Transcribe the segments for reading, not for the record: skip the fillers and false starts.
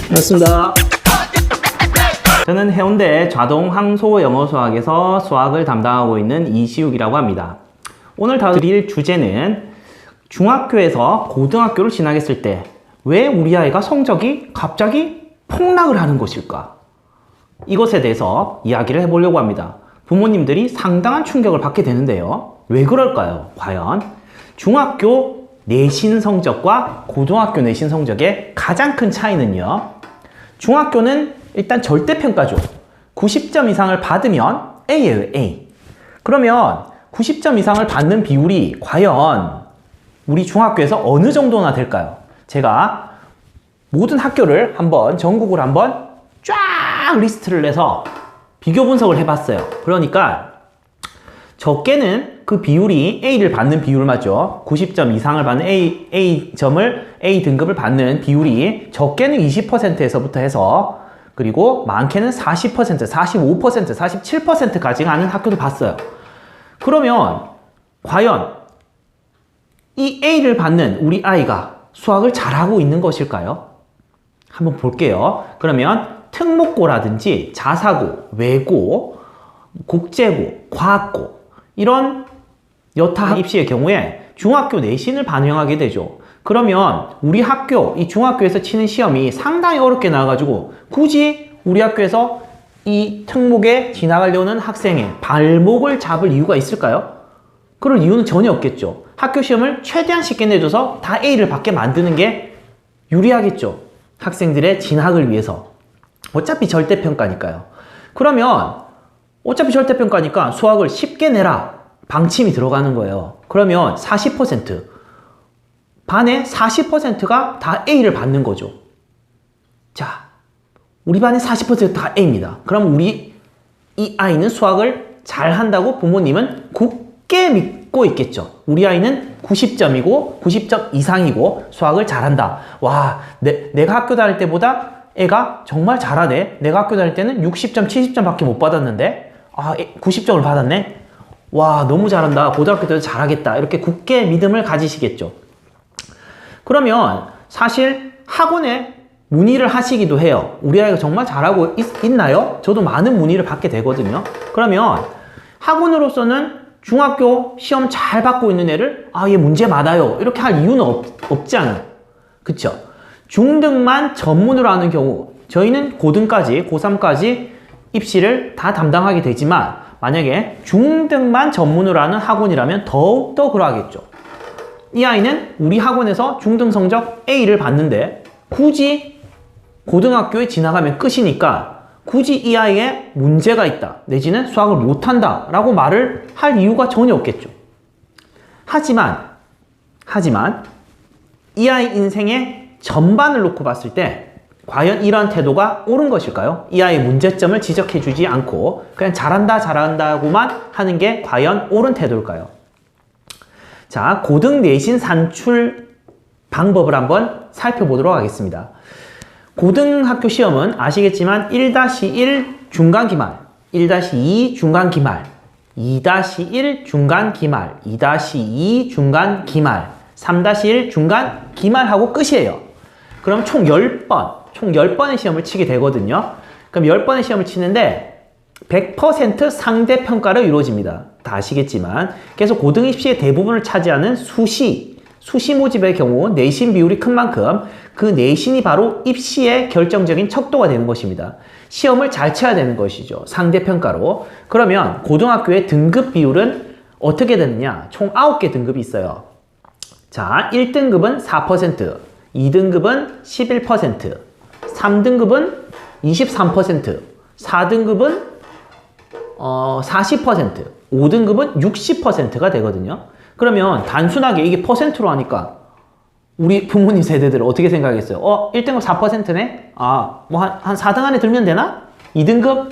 반갑습니다. 저는 해운대 자동항소영어수학에서 수학을 담당하고 있는 이시욱이라고 합니다. 오늘 다뤄드릴 주제는 중학교에서 고등학교를 진학했을 때 왜 우리 아이가 성적이 갑자기 폭락을 하는 것일까? 이것에 대해서 이야기를 해보려고 합니다. 부모님들이 상당한 충격을 받게 되는데요. 왜 그럴까요? 과연 중학교 내신 성적과 고등학교 내신 성적의 가장 큰 차이는요, 중학교는 일단 절대평가죠. 90점 이상을 받으면 A예요, A. 그러면 90점 이상을 받는 비율이 과연 우리 중학교에서 어느 정도나 될까요? 제가 모든 학교를 전국을 한번 쫙 리스트를 내서 비교 분석을 해봤어요. 그러니까 적게는 그 비율이 A를 받는 비율 맞죠? 90점 이상을 받는 A 등급을 받는 비율이 적게는 20%에서부터 해서, 그리고 많게는 40%, 45%, 47%까지 가는 학교도 봤어요. 그러면 과연 이 A를 받는 우리 아이가 수학을 잘하고 있는 것일까요? 한번 볼게요. 그러면 특목고라든지 자사고, 외고, 국제고, 과학고, 이런 여타 입시의 경우에 중학교 내신을 반영하게 되죠. 그러면 우리 학교, 이 중학교에서 치는 시험이 상당히 어렵게 나와가지고 굳이 우리 학교에서 이 특목에 진학하려는 학생의 발목을 잡을 이유가 있을까요? 그럴 이유는 전혀 없겠죠. 학교 시험을 최대한 쉽게 내줘서 다 A를 받게 만드는 게 유리하겠죠. 학생들의 진학을 위해서. 어차피 절대평가니까요. 그러면 어차피 절대평가니까 수학을 쉽게 내라, 방침이 들어가는 거예요. 그러면 40%, 반의 40%가 다 A를 받는 거죠. 자, 우리 반의 40%가 다 A입니다. 그럼 이 아이는 수학을 잘한다고 부모님은 굳게 믿고 있겠죠. 우리 아이는 90점이고 90점 이상이고 수학을 잘한다. 와, 내가 학교 다닐 때보다 애가 정말 잘하네. 내가 학교 다닐 때는 60점, 70점 밖에 못 받았는데 90점을 받았네. 와, 너무 잘한다. 고등학교 때도 잘하겠다. 이렇게 굳게 믿음을 가지시겠죠. 그러면 사실 학원에 문의를 하시기도 해요. 우리 아이가 정말 잘하고 있나요? 저도 많은 문의를 받게 되거든요. 그러면 학원으로서는 중학교 시험 잘 받고 있는 애를 얘 문제 많아요, 이렇게 할 이유는 없잖아요. 그쵸? 중등만 전문으로 하는 경우, 저희는 고등까지, 고3까지 입시를 다 담당하게 되지만 만약에 중등만 전문으로 하는 학원이라면 더욱더 그러하겠죠. 이 아이는 우리 학원에서 중등 성적 A를 받는데 굳이 고등학교에 진학하면 끝이니까 굳이 이 아이에 문제가 있다, 내지는 수학을 못한다 라고 말을 할 이유가 전혀 없겠죠. 하지만 이 아이 인생의 전반을 놓고 봤을 때 과연 이러한 태도가 옳은 것일까요? 이 아이의 문제점을 지적해주지 않고 그냥 잘한다고만 하는 게 과연 옳은 태도일까요? 자, 고등 내신 산출 방법을 한번 살펴보도록 하겠습니다. 고등학교 시험은 아시겠지만 1-1 중간기말, 1-2 중간기말, 2-1 중간기말, 2-2 중간기말, 3-1 중간기말하고 끝이에요. 그럼 총 10번의 시험을 치게 되거든요. 그럼 10번의 시험을 치는데 100% 상대평가로 이루어집니다. 다 아시겠지만 그래서 고등 입시의 대부분을 차지하는 수시 모집의 경우 내신 비율이 큰 만큼 그 내신이 바로 입시의 결정적인 척도가 되는 것입니다. 시험을 잘 쳐야 되는 것이죠. 상대평가로. 그러면 고등학교의 등급 비율은 어떻게 되느냐? 총 9개 등급이 있어요. 자, 1등급은 4%, 2등급은 11%, 3등급은 23%, 4등급은 40%, 5등급은 60%가 되거든요. 그러면 단순하게 이게 퍼센트로 하니까 우리 부모님 세대들은 어떻게 생각하겠어요? 1등급 4%네? 한 4등 안에 들면 되나? 2등급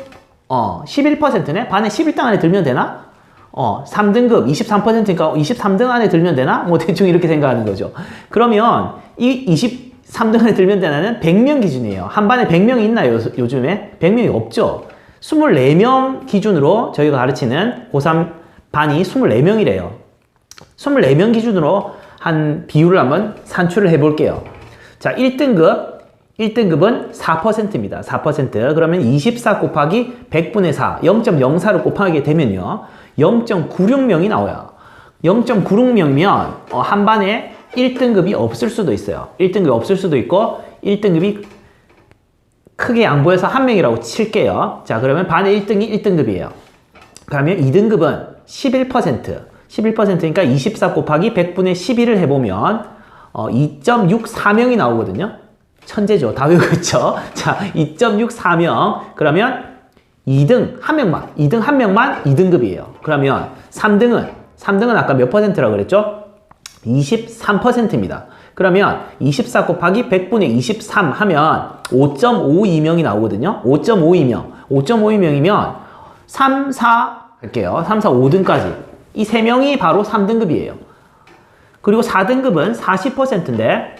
11%네? 반에 11등 안에 들면 되나? 3등급 23%니까 23등 안에 들면 되나? 뭐 대충 이렇게 생각하는 거죠. 그러면 이 23등 안에 들면 되나는 100명 기준이에요. 한 반에 100명이 있나요? 요즘에? 100명이 없죠. 24명 기준으로 저희가 가르치는 고3 반이 24명이래요. 24명 기준으로 한 비율을 한번 산출을 해 볼게요. 자, 1등급 1등급은 4%입니다. 4%. 그러면 24 곱하기 100분의 4, 0.04를 곱하게 되면요. 0.96명이 나와요. 0.96명이면 한 반에 1등급이 없을 수도 있어요. 1등급이 없을 수도 있고 1등급이 크게 안 보여서 한 명이라고 칠게요. 자, 그러면 반에 1등이 1등급이에요. 그러면 2등급은 11%. 11%니까 24 곱하기 100분의 11을 해보면 2.64명이 나오거든요. 천재죠. 다 외우겠죠. 자, 2.64명. 그러면 2등 한 명만 2등급이에요. 그러면 3등은 아까 몇 퍼센트라고 그랬죠? 23%입니다. 그러면 24 곱하기 100분의 23 하면 5.52명이 나오거든요. 5.52명이면 3, 4 할게요. 3, 4, 5등까지. 이 3명이 바로 3등급이에요. 그리고 4등급은 40%인데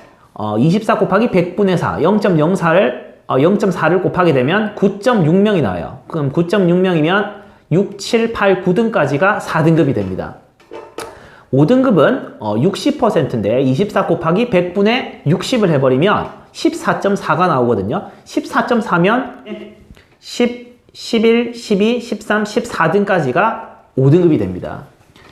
24 곱하기 100분의 4, 0.4를 곱하게 되면 9.6명이 나와요. 그럼 9.6명이면 6, 7, 8, 9등까지가 4등급이 됩니다. 5등급은 60%인데 24 곱하기 100분의 60을 해버리면 14.4가 나오거든요. 14.4면 10, 11, 12, 13, 14등까지가 5등급이 됩니다.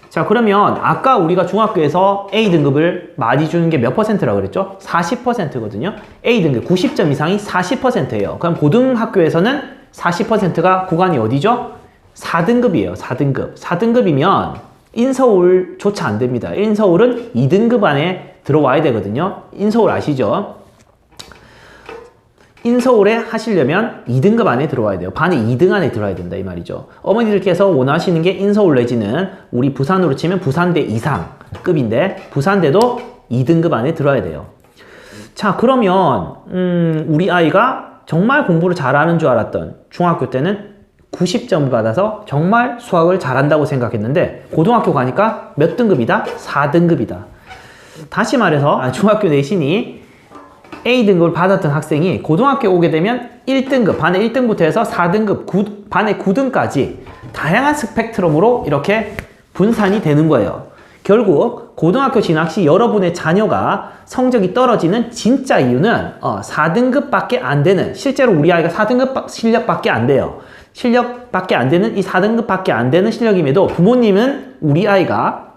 자, 그러면 아까 우리가 중학교에서 A등급을 많이 주는 게 몇 퍼센트라고 그랬죠? 40%거든요. A등급 90점 이상이 40%예요. 그럼 고등학교에서는 40%가 구간이 어디죠? 4등급이에요. 4등급. 4등급이면 인서울조차 안 됩니다. 인서울은 2등급 안에 들어와야 되거든요. 인서울 아시죠? 인서울에 하시려면 2등급 안에 들어와야 돼요. 반에 2등 안에 들어와야 된다 이 말이죠. 어머니들께서 원하시는 게 인서울 내지는 우리 부산으로 치면 부산대 이상 급인데 부산대도 2등급 안에 들어와야 돼요. 자, 그러면 우리 아이가 정말 공부를 잘하는 줄 알았던 중학교 때는 90점을 받아서 정말 수학을 잘한다고 생각했는데 고등학교 가니까 몇 등급이다? 4등급이다. 다시 말해서 중학교 내신이 A등급을 받았던 학생이 고등학교 오게 되면 1등급, 반에 1등부터 해서 4등급, 반에 9등까지 다양한 스펙트럼으로 이렇게 분산이 되는 거예요. 결국 고등학교 진학 시 여러분의 자녀가 성적이 떨어지는 진짜 이유는 4등급밖에 안 되는, 실제로 우리 아이가 4등급 실력밖에 안 돼요. 실력밖에 안 되는 이 4등급밖에 안 되는 실력임에도 부모님은 우리 아이가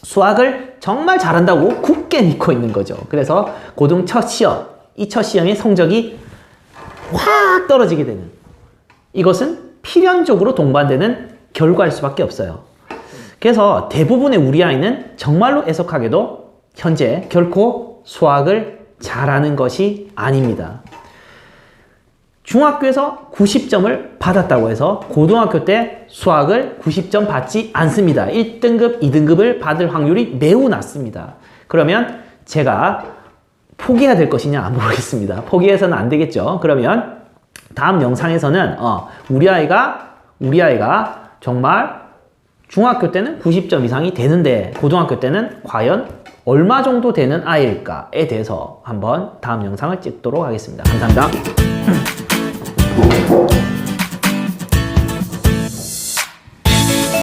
수학을 정말 잘한다고 굳게 믿고 있는 거죠. 그래서 고등 첫 시험, 이 첫 시험의 성적이 확 떨어지게 되는, 이것은 필연적으로 동반되는 결과일 수밖에 없어요. 그래서 대부분의 우리 아이는 정말로 애석하게도 현재 결코 수학을 잘하는 것이 아닙니다. 중학교에서 90점을 받았다고 해서 고등학교 때 수학을 90점 받지 않습니다. 1등급, 2등급을 받을 확률이 매우 낮습니다. 그러면 제가 포기해야 될 것이냐? 모르겠습니다. 포기해서는 안 되겠죠. 그러면 다음 영상에서는 우리 아이가 정말 중학교 때는 90점 이상이 되는데 고등학교 때는 과연 얼마 정도 되는 아이일까에 대해서 한번 다음 영상을 찍도록 하겠습니다. 감사합니다.